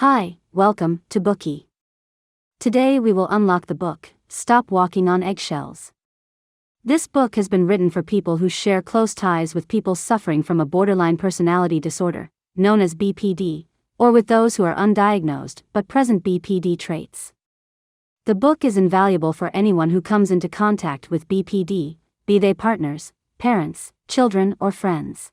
Hi, welcome to Bookie. Today we will unlock the book, Stop Walking on Eggshells. This book has been written for people who share close ties with people suffering from a borderline personality disorder, known as BPD, or with those who are undiagnosed but present BPD traits. The book is invaluable for anyone who comes into contact with BPD, be they partners, parents, children, or friends.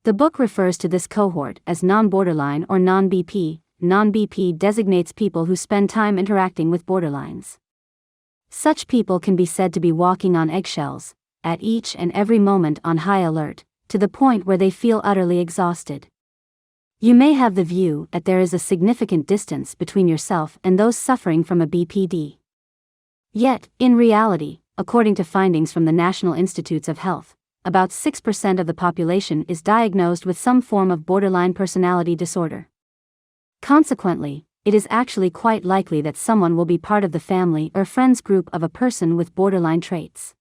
The book refers to this cohort as non-borderline or non-BP. Non-BP designates people who spend time interacting with borderlines. Such people can be said to be walking on eggshells, at each and every moment on high alert, to the point where they feel utterly exhausted. You may have the view that there is a significant distance between yourself and those suffering from a BPD. Yet, in reality, according to findings from the National Institutes of Health, about 6% of the population is diagnosed with some form of borderline personality disorder. Consequently, it is actually quite likely that someone will be part of the family or friends group of a person with borderline traits.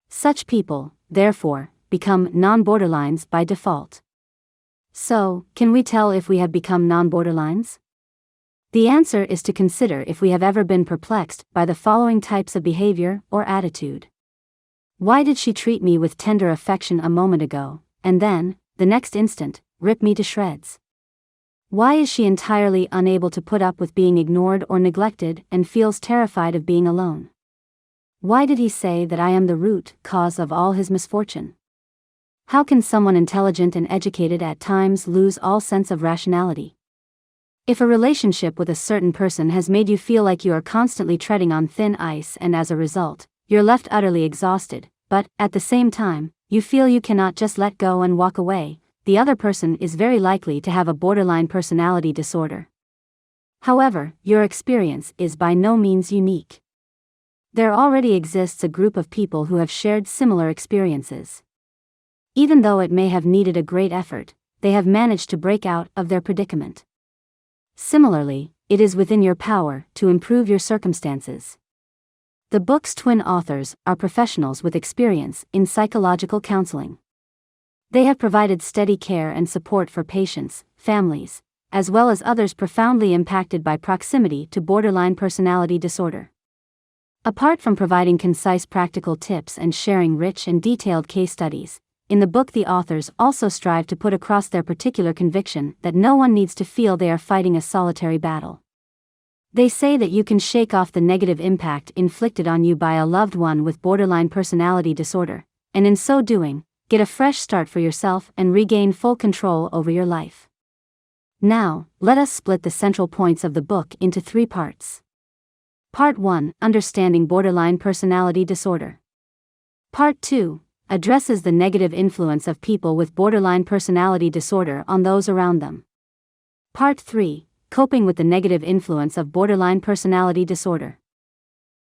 Such people, therefore, become non-borderlines by default. So, can we tell if we have become non-borderlines? The answer is to consider if we have ever been perplexed by the following types of behavior or attitude. Why did she treat me with tender affection a moment ago, and then, the next instant, rip me to shreds? Why is she entirely unable to put up with being ignored or neglected and feels terrified of being alone? Why did he say that I am the root cause of all his misfortune? How can someone intelligent and educated at times lose all sense of rationality? If a relationship with a certain person has made you feel like you are constantly treading on thin ice and as a result, you're left utterly exhausted, but, at the same time, you feel you cannot just let go and walk away, the other person is very likely to have a borderline personality disorder. However, your experience is by no means unique. There already exists a group of people who have shared similar experiences. Even though it may have needed a great effort, they have managed to break out of their predicament. Similarly, it is within your power to improve your circumstances. The book's twin authors are professionals with experience in psychological counseling. They have provided steady care and support for patients, families, as well as others profoundly impacted by proximity to borderline personality disorder. Apart from providing concise practical tips and sharing rich and detailed case studies, in the book the authors also strive to put across their particular conviction that no one needs to feel they are fighting a solitary battle. They say that you can shake off the negative impact inflicted on you by a loved one with borderline personality disorder, and in so doing, get a fresh start for yourself and regain full control over your life. Now, let us split the central points of the book into 3 parts. Part 1, Understanding Borderline Personality Disorder. Part 2, addresses the negative influence of people with borderline personality disorder on those around them. Part 3, Coping with the negative influence of borderline personality disorder.